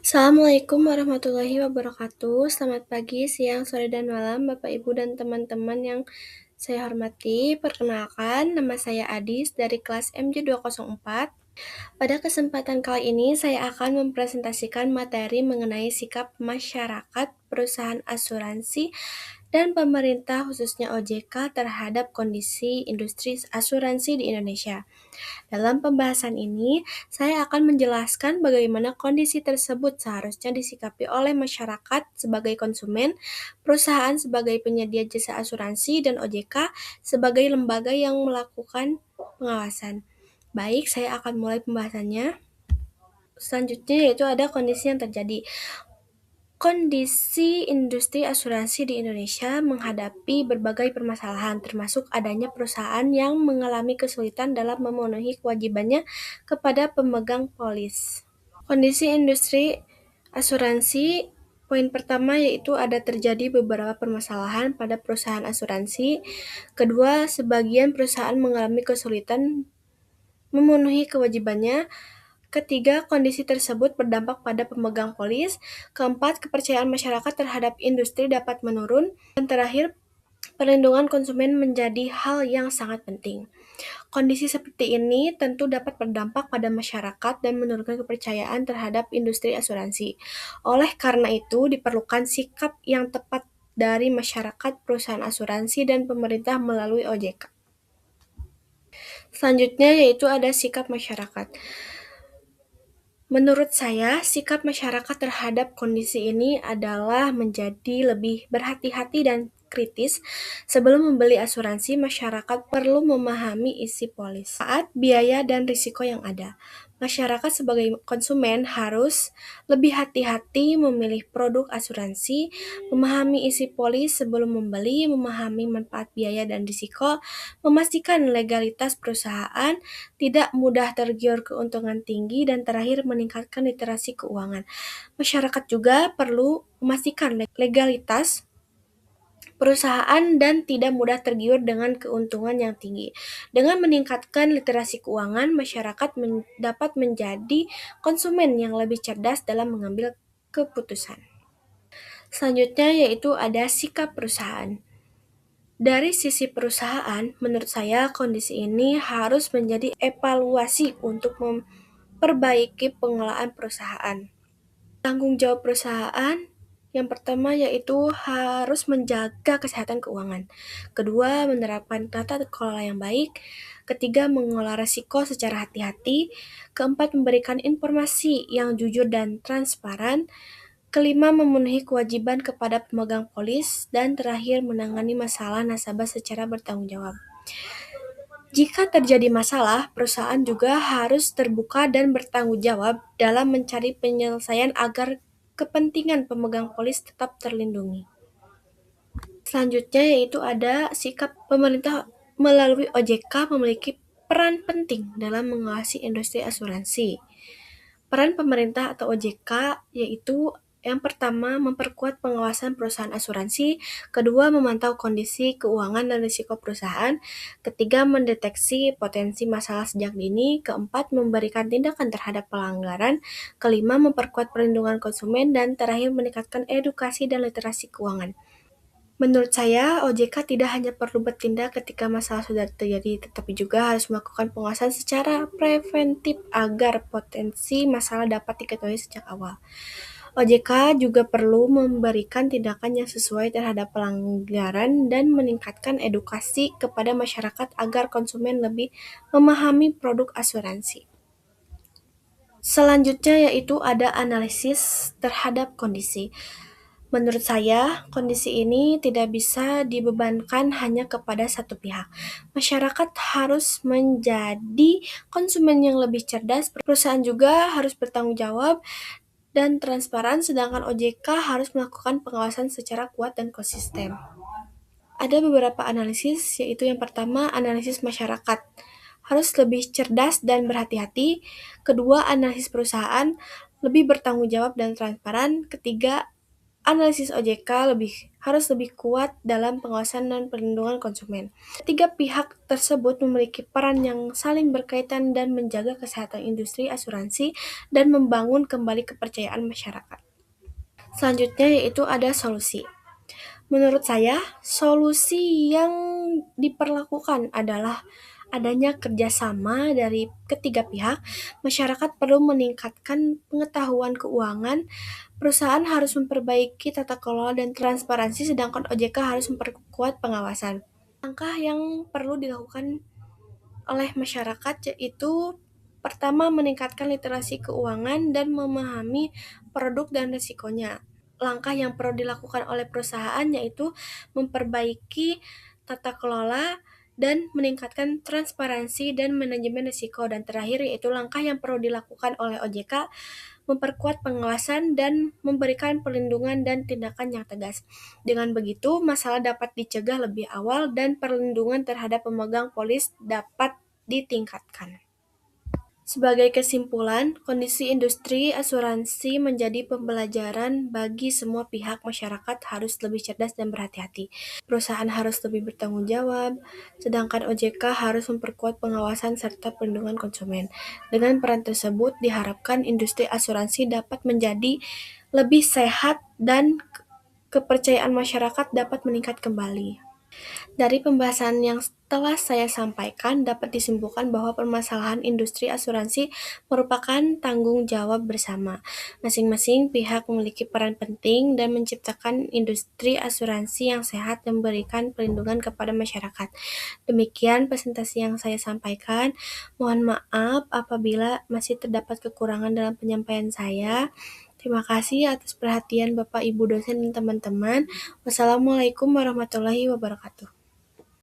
Assalamualaikum warahmatullahi wabarakatuh. Selamat pagi, siang, sore, dan malam, Bapak, Ibu, dan teman-teman yang saya hormati. Perkenalkan, nama saya Adis dari kelas MJ204. Pada kesempatan kali ini, saya akan mempresentasikan materi mengenai sikap masyarakat, perusahaan asuransi, dan pemerintah khususnya OJK terhadap kondisi industri asuransi di Indonesia. Dalam pembahasan ini, saya akan menjelaskan bagaimana kondisi tersebut seharusnya disikapi oleh masyarakat sebagai konsumen, perusahaan sebagai penyedia jasa asuransi, dan OJK sebagai lembaga yang melakukan pengawasan. Baik, saya akan mulai pembahasannya. Selanjutnya yaitu ada kondisi yang terjadi. Kondisi industri asuransi di Indonesia menghadapi berbagai permasalahan, termasuk adanya perusahaan yang mengalami kesulitan dalam memenuhi kewajibannya kepada pemegang polis. Kondisi industri asuransi, poin pertama yaitu ada terjadi beberapa permasalahan pada perusahaan asuransi. Kedua, sebagian perusahaan mengalami kesulitan memenuhi kewajibannya. Ketiga, kondisi tersebut berdampak pada pemegang polis. Keempat, kepercayaan masyarakat terhadap industri dapat menurun. Dan terakhir, perlindungan konsumen menjadi hal yang sangat penting. Kondisi seperti ini tentu dapat berdampak pada masyarakat dan menurunkan kepercayaan terhadap industri asuransi. Oleh karena itu, diperlukan sikap yang tepat dari masyarakat, perusahaan asuransi, dan pemerintah melalui OJK. Selanjutnya yaitu ada sikap masyarakat. Menurut saya, sikap masyarakat terhadap kondisi ini adalah menjadi lebih berhati-hati dan kritis. Sebelum membeli asuransi, masyarakat perlu memahami isi polis, manfaat, biaya, dan risiko yang ada. Masyarakat sebagai konsumen harus lebih hati-hati memilih produk asuransi, memahami isi polis sebelum membeli, memahami manfaat, biaya, dan risiko, memastikan legalitas perusahaan, tidak mudah tergiur keuntungan tinggi, dan terakhir meningkatkan literasi keuangan. Masyarakat juga perlu memastikan legalitas perusahaan dan tidak mudah tergiur dengan keuntungan yang tinggi. Dengan meningkatkan literasi keuangan, masyarakat dapat menjadi konsumen yang lebih cerdas dalam mengambil keputusan. Selanjutnya yaitu ada sikap perusahaan. Dari sisi perusahaan, menurut saya kondisi ini harus menjadi evaluasi untuk memperbaiki pengelolaan perusahaan. Tanggung jawab perusahaan yang pertama yaitu harus menjaga kesehatan keuangan. Kedua, menerapkan tata kelola yang baik. Ketiga, mengelola risiko secara hati-hati. Keempat, memberikan informasi yang jujur dan transparan. Kelima, memenuhi kewajiban kepada pemegang polis. Dan terakhir, menangani masalah nasabah secara bertanggung jawab. Jika terjadi masalah, perusahaan juga harus terbuka dan bertanggung jawab dalam mencari penyelesaian agar kepentingan pemegang polis tetap terlindungi. Selanjutnya yaitu ada sikap pemerintah melalui OJK memiliki peran penting dalam mengawasi industri asuransi. Peran pemerintah atau OJK yaitu yang pertama, memperkuat pengawasan perusahaan asuransi. Kedua, memantau kondisi keuangan dan risiko perusahaan. Ketiga, mendeteksi potensi masalah sejak dini. Keempat, memberikan tindakan terhadap pelanggaran. Kelima, memperkuat perlindungan konsumen. Dan terakhir, meningkatkan edukasi dan literasi keuangan. Menurut saya, OJK tidak hanya perlu bertindak ketika masalah sudah terjadi, tetapi juga harus melakukan pengawasan secara preventif agar potensi masalah dapat diketahui sejak awal. OJK juga perlu memberikan tindakan yang sesuai terhadap pelanggaran dan meningkatkan edukasi kepada masyarakat agar konsumen lebih memahami produk asuransi. Selanjutnya yaitu ada analisis terhadap kondisi. Menurut saya, kondisi ini tidak bisa dibebankan hanya kepada satu pihak. Masyarakat harus menjadi konsumen yang lebih cerdas, perusahaan juga harus bertanggung jawab dan transparan, sedangkan OJK harus melakukan pengawasan secara kuat dan konsisten. Ada beberapa analisis, yaitu yang pertama, analisis masyarakat. Harus lebih cerdas dan berhati-hati. Kedua, analisis perusahaan, lebih bertanggung jawab dan transparan. Ketiga, analisis OJK harus lebih kuat dalam pengawasan dan perlindungan konsumen. Ketiga pihak tersebut memiliki peran yang saling berkaitan dan menjaga kesehatan industri asuransi dan membangun kembali kepercayaan masyarakat. Selanjutnya yaitu ada solusi. Menurut saya, solusi yang diperlakukan adalah adanya kerjasama dari ketiga pihak. Masyarakat perlu meningkatkan pengetahuan keuangan, perusahaan harus memperbaiki tata kelola dan transparansi, sedangkan OJK harus memperkuat pengawasan. Langkah yang perlu dilakukan oleh masyarakat yaitu pertama, meningkatkan literasi keuangan dan memahami produk dan risikonya. Langkah yang perlu dilakukan oleh perusahaan yaitu memperbaiki tata kelola dan meningkatkan transparansi dan manajemen risiko. Dan terakhir yaitu langkah yang perlu dilakukan oleh OJK, memperkuat pengawasan dan memberikan perlindungan dan tindakan yang tegas. Dengan begitu, masalah dapat dicegah lebih awal dan perlindungan terhadap pemegang polis dapat ditingkatkan. Sebagai kesimpulan, kondisi industri asuransi menjadi pembelajaran bagi semua pihak. Masyarakat harus lebih cerdas dan berhati-hati. Perusahaan harus lebih bertanggung jawab, sedangkan OJK harus memperkuat pengawasan serta perlindungan konsumen. Dengan peran tersebut, diharapkan industri asuransi dapat menjadi lebih sehat dan kepercayaan masyarakat dapat meningkat kembali. Dari pembahasan yang telah saya sampaikan, dapat disimpulkan bahwa permasalahan industri asuransi merupakan tanggung jawab bersama. Masing-masing pihak memiliki peran penting dan menciptakan industri asuransi yang sehat dan memberikan perlindungan kepada masyarakat. Demikian presentasi yang saya sampaikan. Mohon maaf apabila masih terdapat kekurangan dalam penyampaian saya. Terima kasih atas perhatian Bapak, Ibu dosen, dan teman-teman. Wassalamualaikum warahmatullahi wabarakatuh.